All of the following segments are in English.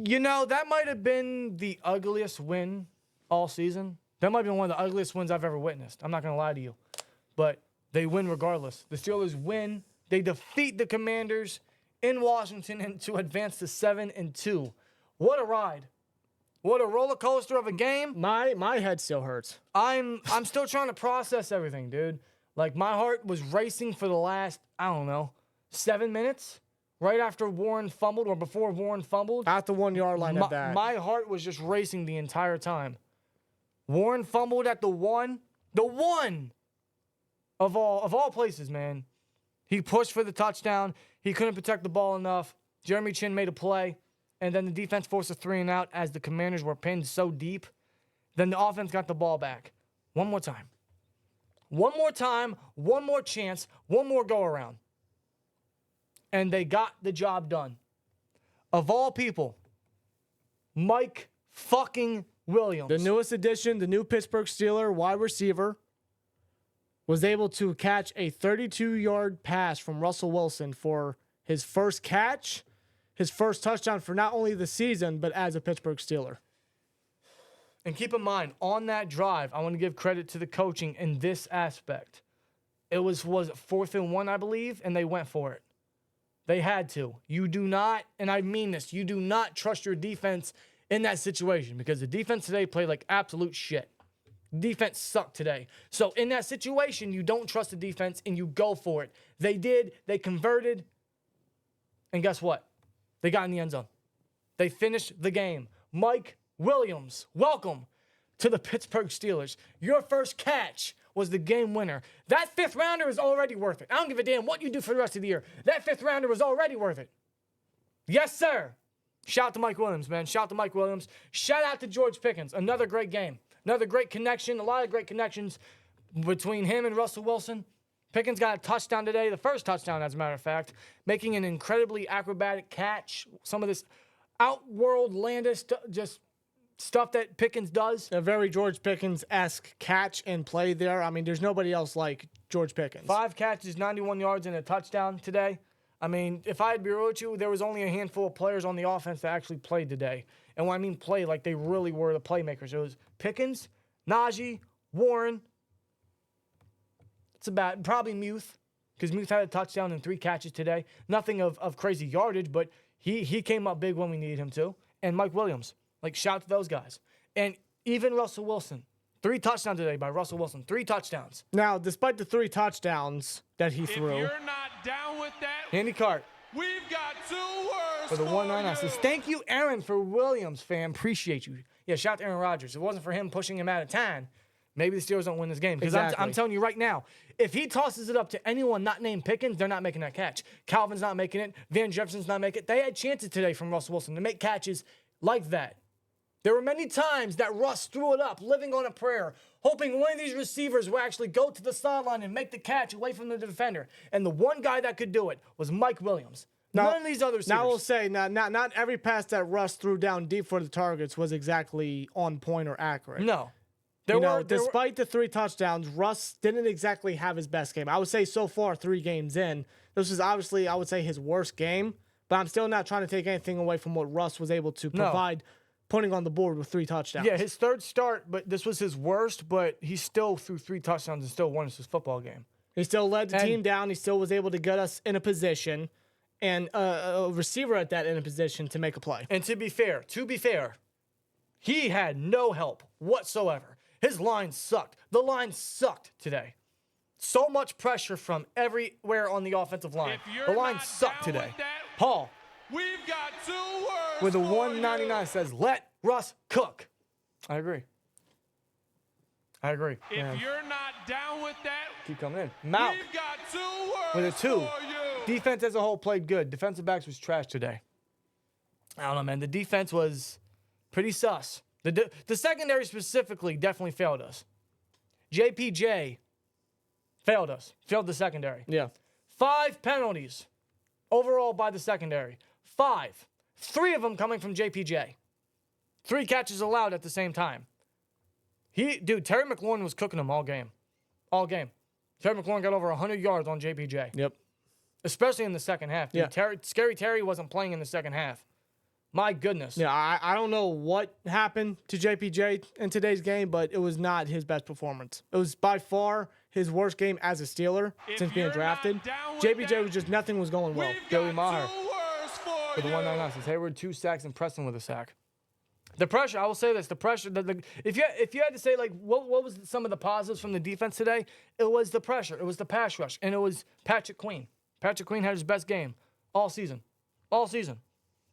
You know, that might have been the ugliest win all season. That might have been one of the ugliest wins I've ever witnessed. I'm not going to lie to you. But they win regardless. The Steelers win. They defeat the Commanders in Washington and to advance to 7-2. What a ride. What a roller coaster of a game. My head still hurts. I'm still trying to process everything, dude. Like, my heart was racing for the last, 7 minutes. Right after Warren fumbled or before Warren fumbled. At the 1 yard line at that. My heart was just racing the entire time. Warren fumbled at the one. The one of all places, man. He pushed for the touchdown. He couldn't protect the ball enough. Jeremy Chin made a play. And then the defense forced a 3-and-out as the Commanders were pinned so deep. Then the offense got the ball back. One more time. One more time. One more chance. One more go-around. And they got the job done. Of all people, Mike fucking Williams. The newest addition, the new Pittsburgh Steeler wide receiver, was able to catch a 32-yard pass from Russell Wilson for his first catch, his first touchdown for not only the season, but as a Pittsburgh Steeler. And keep in mind, on that drive, I want to give credit to the coaching in this aspect. It was 4th and 1, I believe, and they went for it. They had to. You do not, and I mean this, you do not trust your defense in that situation because the defense today played like absolute shit. Defense sucked today. So in that situation, you don't trust the defense and you go for it. They did. They converted. And guess what? They got in the end zone. They finished the game. Mike Williams, welcome to the Pittsburgh Steelers. Your first catch was the game winner. That 5th rounder is already worth it. I don't give a damn what you do for the rest of the year. That 5th rounder was already worth it. Yes, sir. Shout out to Mike Williams, man. Shout out to Mike Williams. Shout out to George Pickens. Another great game. Another great connection. A lot of great connections between him and Russell Wilson. Pickens got a touchdown today, the first touchdown, as a matter of fact, making an incredibly acrobatic catch. Some of this outworld-landish just stuff that Pickens does. A very George Pickens-esque catch and play there. I mean, there's nobody else like George Pickens. 5 catches, 91 yards, and a touchdown today. I mean, if I had to be real with you, there was only a handful of players on the offense that actually played today. And when I mean play, like they really were the playmakers. It was Pickens, Najee, Warren. It's about probably Muth, because Muth had a touchdown and 3 catches today. Nothing of crazy yardage, but he came up big when we needed him to. And Mike Williams. Like, shout out to those guys. And even Russell Wilson. 3 touchdowns today by Russell Wilson. 3 touchdowns. Now, despite the 3 touchdowns that he threw. If you're not down with that, Andy Cart. We've got 2 words For the 199 says, thank you, Aaron, for Williams, fam. Appreciate you. Yeah, shout out to Aaron Rodgers. If it wasn't for him pushing him out of time, maybe the Steelers don't win this game. Because exactly. I'm telling you right now, if he tosses it up to anyone not named Pickens, they're not making that catch. Calvin's not making it. Van Jefferson's not making it. They had chances today from Russell Wilson to make catches like that. There were many times that Russ threw it up, living on a prayer, hoping one of these receivers would actually go to the sideline and make the catch away from the defender. And the one guy that could do it was Mike Williams. None of these other receivers. Now, I will say, not every pass that Russ threw down deep for the targets was exactly on point or accurate. No. Despite the 3 touchdowns, Russ didn't exactly have his best game. I would say so far, 3 games in, this is obviously, I would say, his worst game. But I'm still not trying to take anything away from what Russ was able to provide, putting on the board with 3 touchdowns. Yeah, his 3rd start, but this was his worst, but he still threw 3 touchdowns and still won us his football game. He still led the team down. He still was able to get us in a position and a receiver at that in a position to make a play. And to be fair, he had no help whatsoever. His line sucked. The line sucked today. So much pressure from everywhere on the offensive line. The line sucked today. Paul. We've got 2 words. With a 199 says, let Russ cook. I agree. If you're not down with that, keep coming in. Mount. We've got 2 words with a 2. for you. Defense as a whole played good. Defensive backs was trash today. I don't know, man. The defense was pretty sus. The secondary specifically definitely failed us. JPJ failed us. Failed the secondary. Yeah. 5 penalties overall by the secondary. 5. 3 of them coming from JPJ. 3 catches allowed at the same time. Terry McLaurin was cooking them all game. All game. Terry McLaurin got over 100 yards on JPJ. Yep. Especially in the second half. Dude. Yeah. Scary Terry wasn't playing in the second half. My goodness. Yeah, I don't know what happened to JPJ in today's game, but it was not his best performance. It was by far his worst game as a Steeler since being drafted. JPJ was just, nothing was going well. Joey Maher for the 199 says Hayward 2 sacks and Preston with a sack. The pressure, I will say this, the pressure, if you had to say, like, what was some of the positives from the defense today, it was the pressure, it was the pass rush, and it was Patrick Queen. Patrick Queen had his best game all season. All season.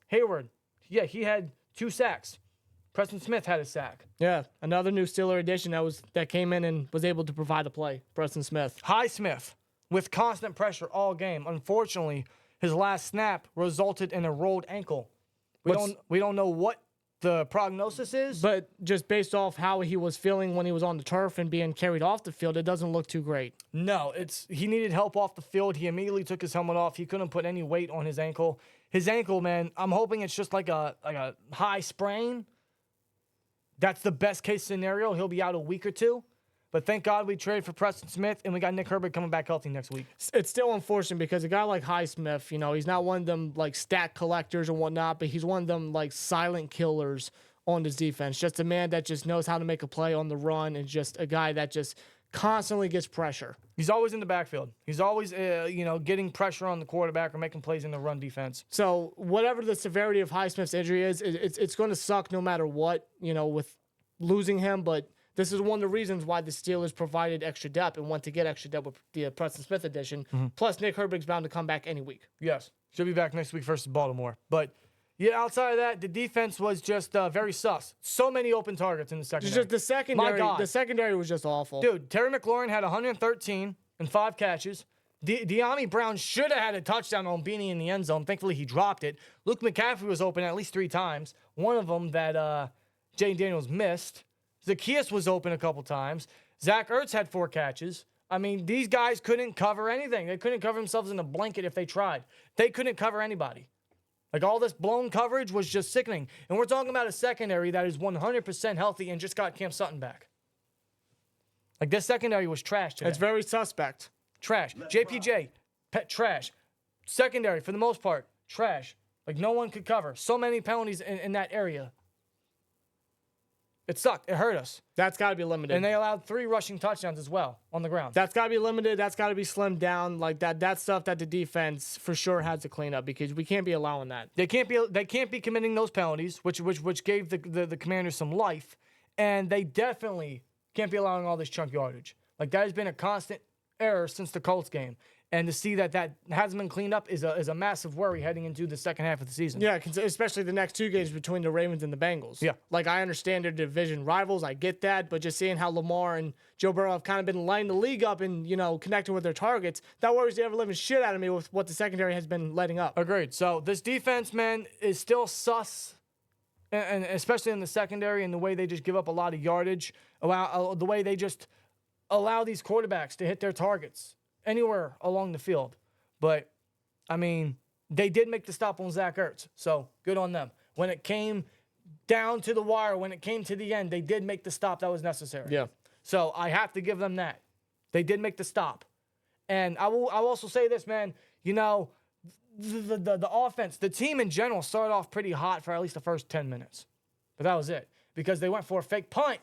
Hayward, yeah, he had 2 sacks. Preston Smith had a sack. Yeah, another new Steeler addition that came in and was able to provide a play, Preston Smith. Highsmith with constant pressure all game. Unfortunately, his last snap resulted in a rolled ankle. We don't know what the prognosis is, but just based off how he was feeling when he was on the turf and being carried off the field, it doesn't look too great. No, he needed help off the field. He immediately took his helmet off. He couldn't put any weight on his ankle. His ankle, man, I'm hoping it's just like a high sprain. That's the best case scenario. He'll be out a week or 2. But thank God we traded for Preston Smith, and we got Nick Herbert coming back healthy next week. It's still unfortunate because a guy like Highsmith, he's not one of them like stat collectors and whatnot, but he's one of them like silent killers on his defense. Just a man that just knows how to make a play on the run, and just a guy that just constantly gets pressure. He's always in the backfield. He's always, getting pressure on the quarterback or making plays in the run defense. So whatever the severity of Highsmith's injury is, it's going to suck no matter what, with losing him, but this is one of the reasons why the Steelers provided extra depth and want to get extra depth with the Preston Smith addition. Mm-hmm. Plus, Nick Herbert's bound to come back any week. Yes. Should be back next week versus Baltimore. But, yeah, outside of that, the defense was just very sus. So many open targets in the secondary. Just the secondary. My God. The secondary was just awful. Dude, Terry McLaurin had 113 and 5 catches. De'Ami Brown should have had a touchdown on Beanie in the end zone. Thankfully, he dropped it. Luke McCaffrey was open at least 3 times. One of them that Jay Daniels missed. Zacchaeus was open a couple times. Zach Ertz had 4 catches. I mean, these guys couldn't cover anything. They couldn't cover themselves in a blanket if they tried. They couldn't cover anybody. Like, all this blown coverage was just sickening. And we're talking about a secondary that is 100% healthy and just got Cam Sutton back. Like, this secondary was trash today. It's very suspect. Trash. JPJ, trash. Secondary, for the most part, trash. Like, no one could cover. So many penalties in that area. It sucked. It hurt us. That's got to be limited. And they allowed 3 rushing touchdowns as well on the ground. That's got to be limited. That's got to be slimmed down. Like that's stuff that the defense for sure has to clean up, because we can't be allowing that. They can't be committing those penalties, which gave the Commanders some life, and they definitely can't be allowing all this chunk yardage. Like, that has been a constant error since the Colts game. And to see that hasn't been cleaned up is a massive worry heading into the second half of the season. Yeah, especially the next 2 games between the Ravens and the Bengals. Yeah. Like, I understand they're division rivals. I get that. But just seeing how Lamar and Joe Burrow have kind of been lining the league up and, connecting with their targets, that worries the ever-living shit out of me with what the secondary has been letting up. Agreed. So this defense, man, is still sus, and especially in the secondary, and the way they just give up a lot of yardage, the way they just allow these quarterbacks to hit their targets anywhere along the field. But, I mean, they did make the stop on Zach Ertz, so good on them. When it came down to the wire, when it came to the end, they did make the stop that was necessary. Yeah. So I have to give them that. They did make the stop. And I'll also say this, man, the offense, the team in general started off pretty hot for at least the first 10 minutes. But that was it, because they went for a fake punt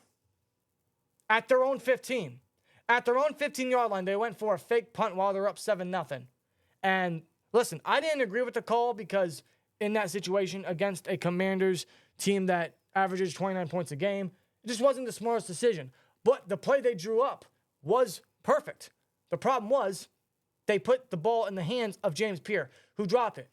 at their own 15. At their own 15-yard line, they went for a fake punt while they're up 7-0. And listen, I didn't agree with the call, because in that situation against a Commanders team that averages 29 points a game, it just wasn't the smartest decision. But the play they drew up was perfect. The problem was they put the ball in the hands of James Pierre, who dropped it.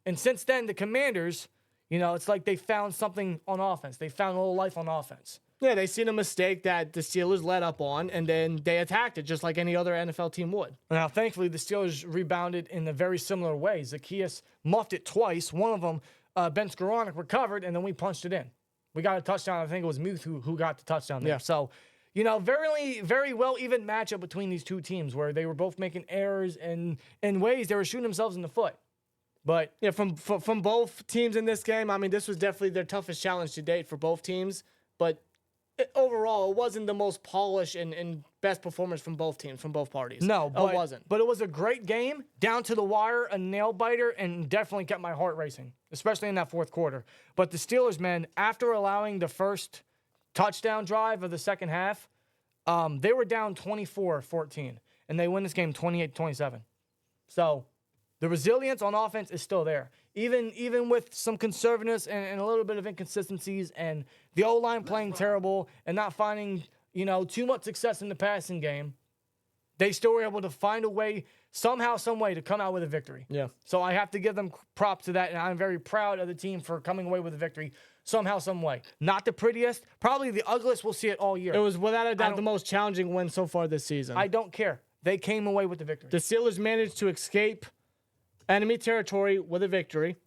And since then, the Commanders, it's like they found something on offense. They found a little life on offense. Yeah, they seen a mistake that the Steelers let up on, and then they attacked it just like any other NFL team would. Now, thankfully, the Steelers rebounded in a very similar way. Zacchaeus muffed it twice. One of them, Ben Skoranek, recovered, and then we punched it in. We got a touchdown. I think it was Muth who got the touchdown there. Yeah. So, very, very well even matchup between these two teams, where they were both making errors and in ways they were shooting themselves in the foot. But yeah, from both teams in this game, I mean, this was definitely their toughest challenge to date for both teams. But overall, it wasn't the most polished and best performance from both teams, from both parties. No, but it wasn't. But it was a great game, down to the wire, a nail biter, and definitely kept my heart racing, especially in that fourth quarter. But the Steelers, man, after allowing the first touchdown drive of the second half, they were down 24-14, and they win this game 28-27. So the resilience on offense is still there. Even with some conservativeness and a little bit of inconsistencies and the O-line playing terrible and not finding, too much success in the passing game, they still were able to find a way, somehow, some way, to come out with a victory. Yeah. So I have to give them props to that, and I'm very proud of the team for coming away with a victory somehow, some way. Not the prettiest, probably the ugliest we'll see it all year. It was without a doubt the most challenging win so far this season. I don't care. They came away with the victory. The Steelers managed to escape enemy territory with a victory.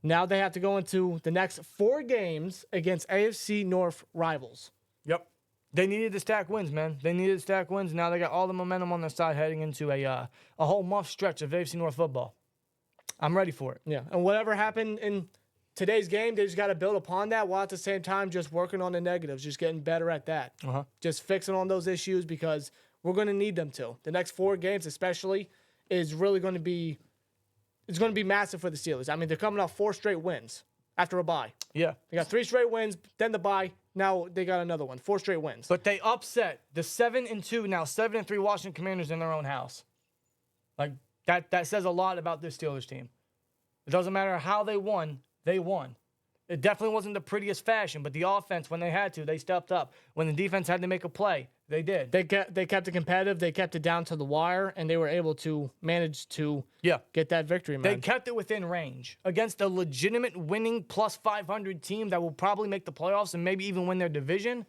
Now they have to go into the next 4 games against AFC North rivals. Yep. They needed to stack wins, man. They needed to stack wins. Now they got all the momentum on their side heading into a whole month stretch of AFC North football. I'm ready for it. Yeah, and whatever happened in today's game, they just got to build upon that while at the same time just working on the negatives, just getting better at that. Just fixing on those issues because we're going to need them to. The next 4 games especially is really going to be massive for the Steelers. I mean, they're coming off 4 straight wins after a bye. Yeah. They got 3 straight wins, then the bye. Now they got another one. 4 straight wins. But they upset the 7-2, now 7-3 Washington Commanders in their own house. Like, that says a lot about this Steelers team. It doesn't matter how they won, they won. It definitely wasn't the prettiest fashion, but the offense, when they had to, they stepped up. When the defense had to make a play, they did. They kept it competitive. They kept it down to the wire, and they were able to manage to get that victory, man. They kept it within range against a legitimate winning plus 500 team that will probably make the playoffs and maybe even win their division.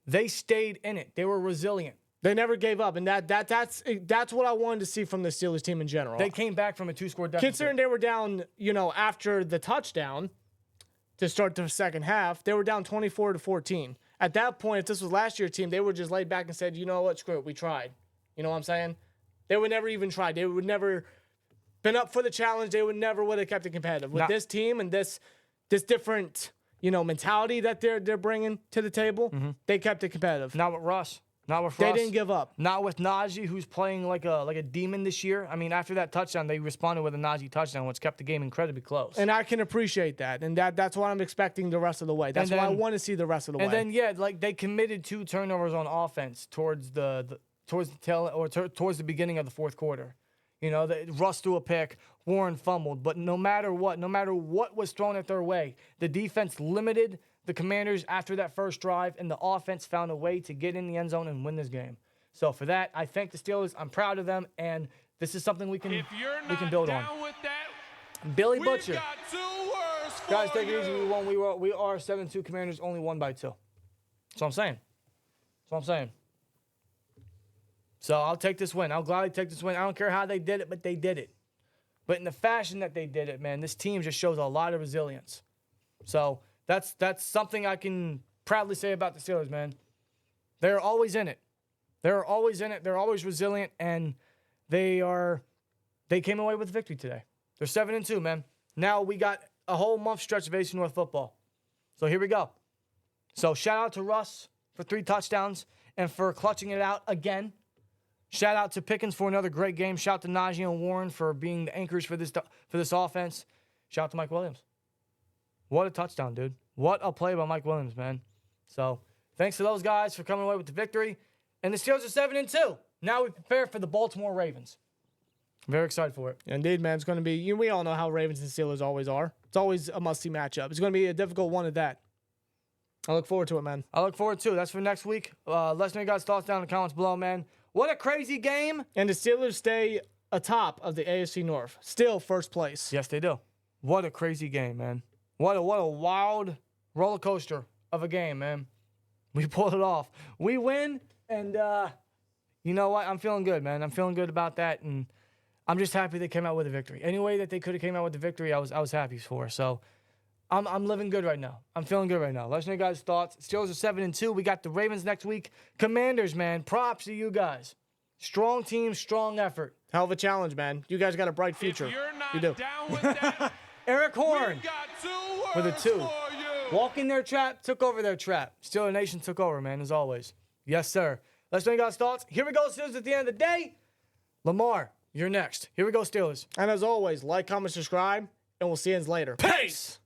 They stayed in it. They were resilient. They never gave up, and that's what I wanted to see from the Steelers team in general. They came back from a 2-score deficit. Considering they were down, after the touchdown to start the second half, they were down 24-14. At that point, if this was last year's team, they would just laid back and said, you know what, screw it, we tried. You know what I'm saying? They would never even try. They would never been up for the challenge. They would have kept it competitive. With this team and this different, mentality that they're bringing to the table, they kept it competitive. Not with Russ. They didn't give up. Not with Najee, who's playing like a demon this year. I mean, after that touchdown, they responded with a Najee touchdown, which kept the game incredibly close. And I can appreciate that. And that's what I'm expecting the rest of the way. That's what I want to see the rest of the way. And then, they committed 2 turnovers on offense towards the beginning of the fourth quarter. Russ threw a pick, Warren fumbled. But no matter what was thrown at their way, the defense limited the Commanders after that first drive, and the offense found a way to get in the end zone and win this game. So for that, I thank the Steelers. I'm proud of them, and this is something we can build on. With that, Billy Butcher. got 2 words for Guys, take it easy. We won. We are 7-2 Commanders, only won by 2. That's what I'm saying. So I'll take this win. I'll gladly take this win. I don't care how they did it, but they did it. But in the fashion that they did it, man, this team just shows a lot of resilience. So that's something I can proudly say about the Steelers, man. They're always in it. They're always resilient, and they came away with a victory today. They're 7-2, man. Now we got a whole month stretch of AFC North football. So here we go. So shout out to Russ for 3 touchdowns and for clutching it out again. Shout out to Pickens for another great game. Shout out to Najee and Warren for being the anchors for this offense. Shout out to Mike Williams. What a touchdown, dude. What a play by Mike Williams, man. So thanks to those guys for coming away with the victory. And the Steelers are 7-2. Now we prepare for the Baltimore Ravens. I'm very excited for it. Indeed, man. It's going to be, we all know how Ravens and Steelers always are. It's always a must-see matchup. It's going to be a difficult one at that. I look forward to it, man. I look forward to it. That's for next week. Let us know your guys' thoughts down in the comments below, man. What a crazy game. And the Steelers stay atop of the AFC North. Still first place. Yes, they do. What a crazy game, man. What a wild roller coaster of a game, man. We pulled it off. We win, and you know what? I'm feeling good, man. I'm feeling good about that, and I'm just happy they came out with a victory. Any way that they could have came out with the victory, I was happy for. So I'm living good right now. I'm feeling good right now. Let us know your guys' thoughts. Steelers are 7-2. We got the Ravens next week. Commanders, man. Props to you guys. Strong team, strong effort. Hell of a challenge, man. You guys got a bright future. If you're not you do. down with that, Eric Horn we've got 2 with a words 2. for you. Walk in their trap, took over their trap. Steelers Nation took over, man, as always. Yes, sir. Let's know you guys' thoughts. Here we go, Steelers, at the end of the day. Lamar, you're next. Here we go, Steelers. And as always, like, comment, subscribe, and we'll see you later. Peace!